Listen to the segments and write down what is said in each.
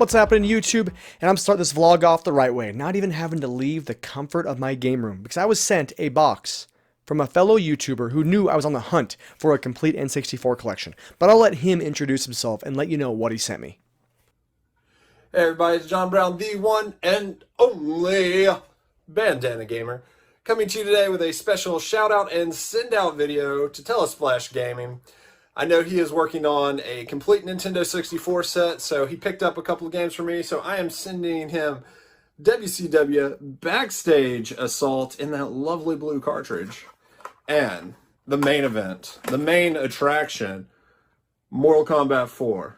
what's happening YouTube? And I'm starting this vlog off the right way, not even having to leave the comfort of my game room, because I was sent a box from a fellow YouTuber who knew I was on the hunt for a complete N64 collection. But I'll let him introduce himself and let you know what he sent me. Hey everybody, it's John Brown, the one and only Bandana Gamer, coming to you today with a special shout out and send out video to telesplashgaming. I know he is working on a complete Nintendo 64 set, so he picked up a couple of games for me, so I am sending him WCW Backstage Assault in that lovely blue cartridge. And the main event, the main attraction, Mortal Kombat 4.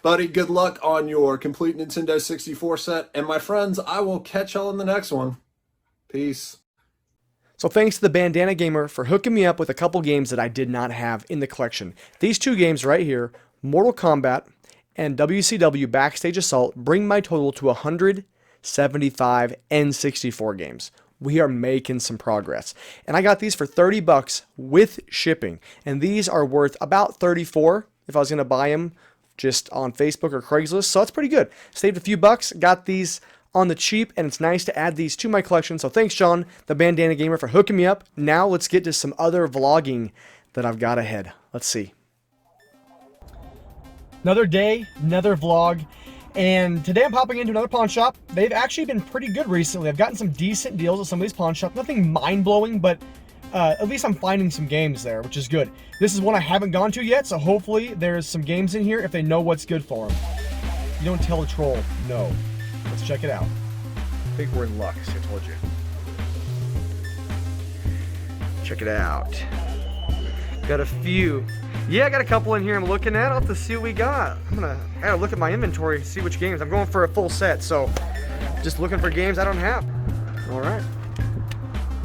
Buddy, good luck on your complete Nintendo 64 set, and my friends, I will catch y'all in the next one. Peace. So thanks to the Bandana Gamer for hooking me up with a couple games that I did not have in the collection. These two games right here, Mortal Kombat and WCW Backstage Assault, bring my total to 175 N64 games. We are making some progress. And I got these for 30 bucks with shipping. And these are worth about 34 if I was going to buy them just on Facebook or Craigslist. So that's pretty good. Saved a few bucks, got these on the cheap, and it's nice to add these to my collection. So thanks, John, the Bandana Gamer, for hooking me up. Now let's get to some other vlogging that I've got ahead. Let's see. Another day, another vlog, and today I'm popping into another pawn shop. They've actually been pretty good recently. I've gotten some decent deals at some of these pawn shops. Nothing mind-blowing, but at least I'm finding some games there, which is good. This is one I haven't gone to yet, so hopefully there's some games in here if they know what's good for them. You don't tell a troll no. Let's check it out. I think we're in luck, so I told you. Check it out. Got a few. Yeah, I got a couple in here I'm looking at. I'll have to see what we got. I gotta look at my inventory, see which games. I'm going for a full set, so just looking for games I don't have. All right.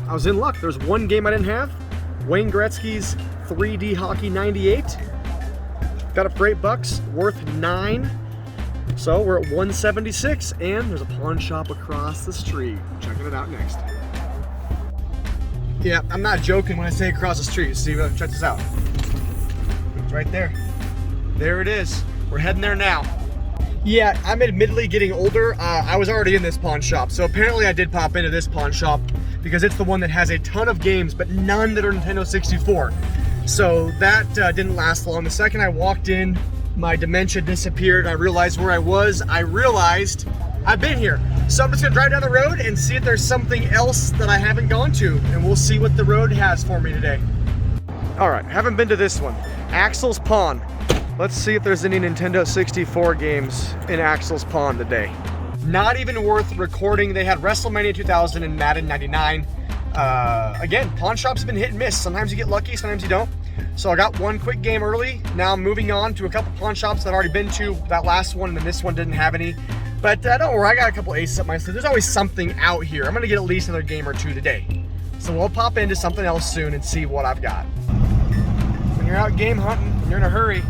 I was in luck. There's one game I didn't have. Wayne Gretzky's 3D Hockey 98. Got it for $8, worth $9. So we're at 176, and there's a pawn shop across the street. Checking it out next. Yeah, I'm not joking when I say across the street. See, check this out. It's right there. There it is. We're heading there now. Yeah, I'm admittedly getting older. I was already in this pawn shop, so apparently I did pop into this pawn shop because it's the one that has a ton of games, but none that are Nintendo 64. So that didn't last long. The second I walked in, my dementia disappeared. I realized where I was. I realized I've been here. So I'm just gonna drive down the road and see if there's something else that I haven't gone to, and we'll see what the road has for me today. All right, haven't been to this one. Axel's Pawn. Let's see if there's any Nintendo 64 games in Axel's Pawn today. Not even worth recording. They had WrestleMania 2000 and Madden 99. Again, pawn shops have been hit and miss. Sometimes you get lucky, sometimes you don't. So I got one quick game early. Now I'm moving on to a couple pawn shops that I've already been to. That last one and then this one didn't have any. But don't worry, I got a couple aces up my sleeve. There's always something out here. I'm gonna get at least another game or two today. So we'll pop into something else soon and see what I've got. When you're out game hunting, when you're in a hurry,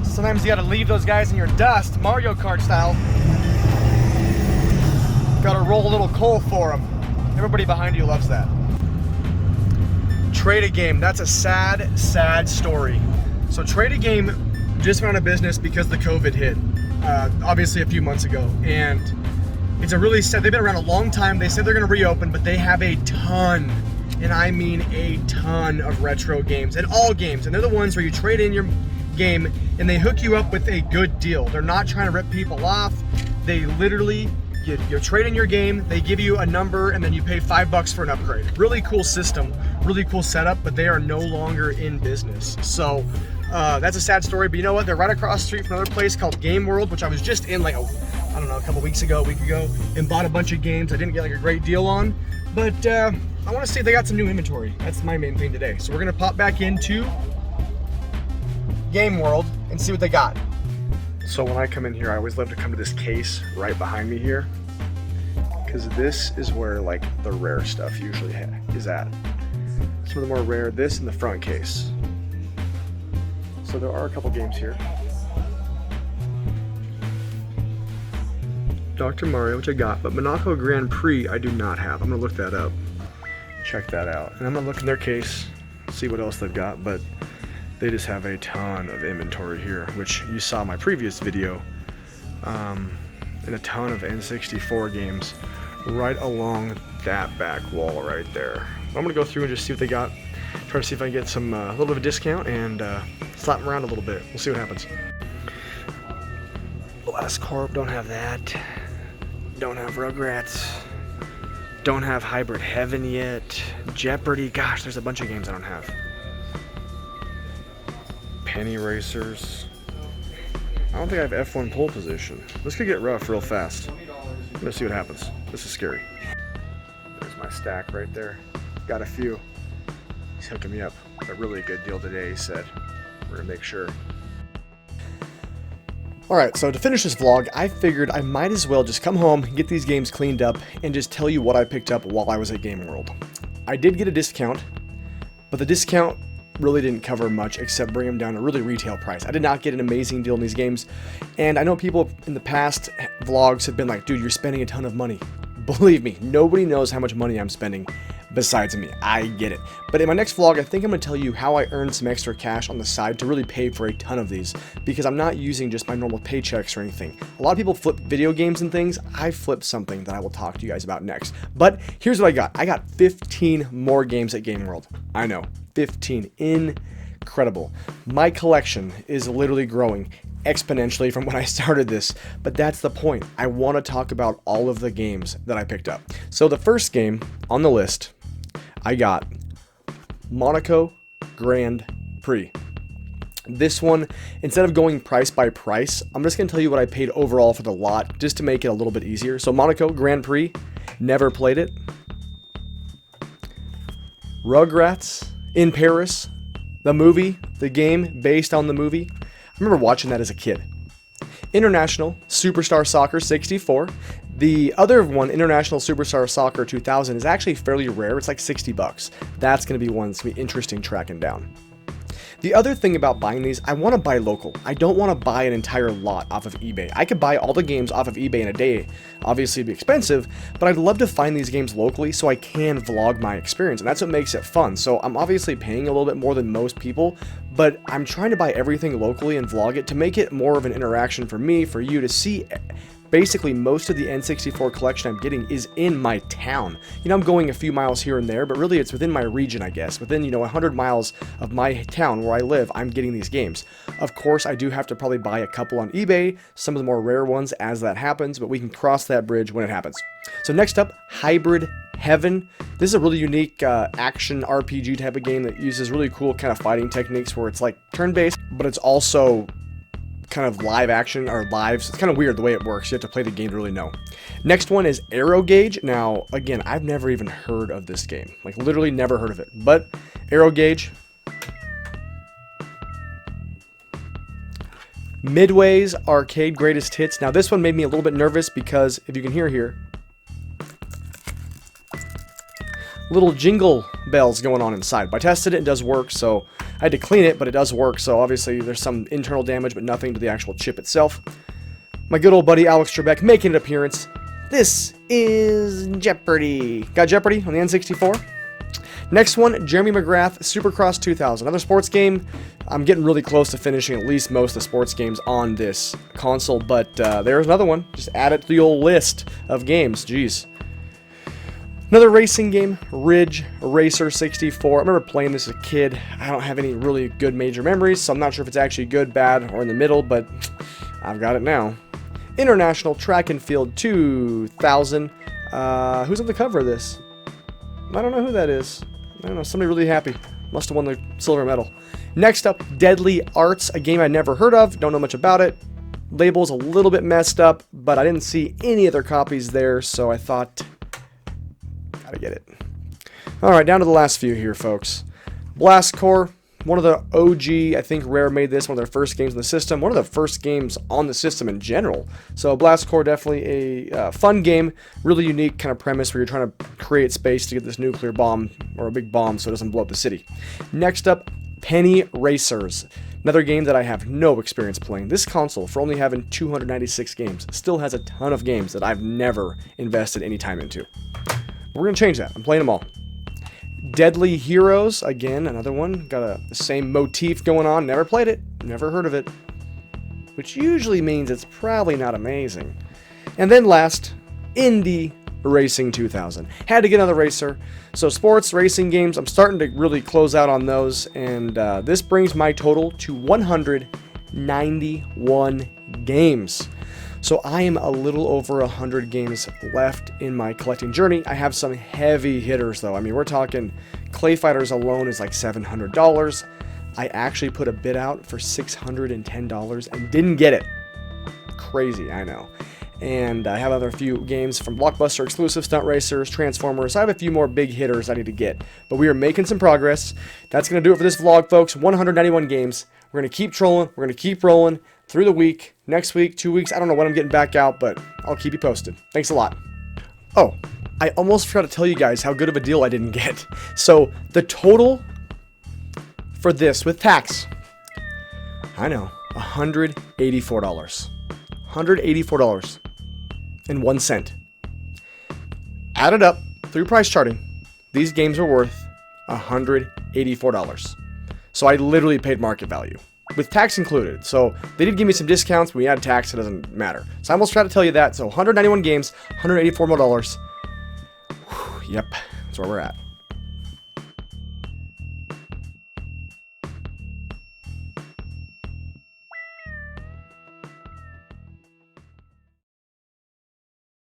sometimes you gotta leave those guys in your dust, Mario Kart style. Gotta roll a little coal for them. Everybody behind you loves that. Trade a Game, that's a sad, sad story. So Trade a Game just went out of business because the COVID hit, obviously a few months ago. And it's a really sad, they've been around a long time. They said they're gonna reopen, but they have a ton, and I mean a ton of retro games, and all games. And they're the ones where you trade in your game and they hook you up with a good deal. They're not trying to rip people off. They literally, you trade in your game, they give you a number, and then you pay $5 for an upgrade. Really cool system, really cool setup, but they are no longer in business. So that's a sad story, but you know what? They're right across the street from another place called Game World, which I was just in like, I don't know, a couple weeks ago, a week ago, and bought a bunch of games I didn't get like a great deal on. But I want to see if they got some new inventory. That's my main thing today. So we're gonna pop back into Game World and see what they got. So when I come in here, I always love to come to this case right behind me here, because this is where like the rare stuff usually is at. Some of the more rare, this in the front case. So there are a couple games here. Dr. Mario, which I got, but Monaco Grand Prix I do not have. I'm gonna look that up, check that out. And I'm gonna look in their case, see what else they've got, but they just have a ton of inventory here, which you saw in my previous video and a ton of N64 games right along that back wall right there. I'm gonna go through and just see what they got, try to see if I can get some a little bit of a discount and slap them around a little bit. We'll see what happens. Blast Corp, don't have that. Don't have Rugrats. Don't have Hybrid Heaven yet. Jeopardy, gosh, there's a bunch of games I don't have. Penny Racers. I don't think I have F1 pole position. This could get rough real fast. I'm gonna see what happens. This is scary. There's my stack right there. Got a few. He's hooking me up. A really good deal today, he said. We're gonna make sure. Alright, so to finish this vlog, I figured I might as well just come home, get these games cleaned up, and just tell you what I picked up while I was at Game World. I did get a discount, but the discount really didn't cover much except bring them down to really retail price. I did not get an amazing deal in these games, and I know people in the past vlogs have been like, dude, you're spending a ton of money. Believe me, nobody knows how much money I'm spending besides me. I get it. But in my next vlog, I think I'm going to tell you how I earned some extra cash on the side to really pay for a ton of these, because I'm not using just my normal paychecks or anything. A lot of people flip video games and things. I flipped something that I will talk to you guys about next. But here's what I got. I got 15 more games at Game World. I know, 15. Incredible. My collection is literally growing exponentially from when I started this, but that's the point. I want to talk about all of the games that I picked up. So the first game on the list, I got Monaco Grand Prix. This one, instead of going price by price, I'm just going to tell you what I paid overall for the lot, just to make it a little bit easier. So Monaco Grand Prix, never played it. Rugrats in Paris, the movie, the game based on the movie. I remember watching that as a kid. International Superstar Soccer 64. The other one, International Superstar Soccer 2000, is actually fairly rare. It's like $60. That's going to be one that's going to be interesting tracking down. The other thing about buying these, I want to buy local. I don't want to buy an entire lot off of eBay. I could buy all the games off of eBay in a day. Obviously, it'd be expensive, but I'd love to find these games locally so I can vlog my experience, and that's what makes it fun. So I'm obviously paying a little bit more than most people, but I'm trying to buy everything locally and vlog it to make it more of an interaction for me, for you to see. Basically, most of the N64 collection I'm getting is in my town. You know, I'm going a few miles here and there, but really it's within my region, I guess. Within, 100 miles of my town where I live, I'm getting these games. Of course, I do have to probably buy a couple on eBay, some of the more rare ones as that happens, but we can cross that bridge when it happens. So next up, Hybrid Heaven. This is a really unique action RPG type of game that uses really cool kind of fighting techniques where it's like turn-based, but it's also kind of live action or live. So it's kind of weird the way it works. You have to play the game to really know. Next one is Aero Gauge. Now, again, I've never even heard of this game. Like, literally never heard of it. But Aero Gauge. Midway's Arcade Greatest Hits. Now, this one made me a little bit nervous because, if you can hear here, little jingle bells going on inside. But I tested it, it does work, so I had to clean it, but it does work, so obviously there's some internal damage, but nothing to the actual chip itself. My good old buddy Alex Trebek making an appearance. This is Jeopardy. Got Jeopardy on the N64. Next one, Jeremy McGrath, Supercross 2000. Another sports game. I'm getting really close to finishing at least most of the sports games on this console, but there's another one. Just add it to the old list of games. Jeez. Another racing game, Ridge Racer 64. I remember playing this as a kid. I don't have any really good major memories, so I'm not sure if it's actually good, bad, or in the middle, but I've got it now. International Track and Field 2000. Who's on the cover of this? I don't know who that is. I don't know, somebody really happy. Must have won the silver medal. Next up, Deadly Arts, a game I'd never heard of. Don't know much about it. Label's a little bit messed up, but I didn't see any other copies there, so I thought, gotta get it. Alright, down to the last few here, folks. Blast Corps, one of the OG, I think Rare made this one of their first games in the system. One of the first games on the system in general. So Blast Corps, definitely a fun game. Really unique kind of premise where you're trying to create space to get this nuclear bomb, or a big bomb, so it doesn't blow up the city. Next up, Penny Racers. Another game that I have no experience playing. This console, for only having 296 games, still has a ton of games that I've never invested any time into. We're going to change that. I'm playing them all. Deadly Heroes, again, another one. Got the same motif going on. Never played it. Never heard of it. which usually means it's probably not amazing. And then last, Indie Racing 2000. Had to get another racer. So sports, racing games, I'm starting to really close out on those, and this brings my total to 191 games. So I am a little over 100 games left in my collecting journey. I have some heavy hitters though. I mean, we're talking Clay Fighters alone is like $700. I actually put a bid out for $610 and didn't get it. Crazy, I know. And I have other few games from Blockbuster exclusive, Stunt Racers, Transformers. I have a few more big hitters I need to get. But we are making some progress. That's going to do it for this vlog, folks. 191 games. We're going to keep trolling. We're going to keep rolling through the week. Next week, 2 weeks. I don't know when I'm getting back out, but I'll keep you posted. Thanks a lot. Oh, I almost forgot to tell you guys how good of a deal I didn't get. So the total for this with tax, I know, $184. $184.01. Added up through price charting, these games were worth $184. So I literally paid market value with tax included. So they did give me some discounts. When we add tax, it doesn't matter. So I almost tried to tell you that. So 191 games, $184 more. Yep, that's where we're at.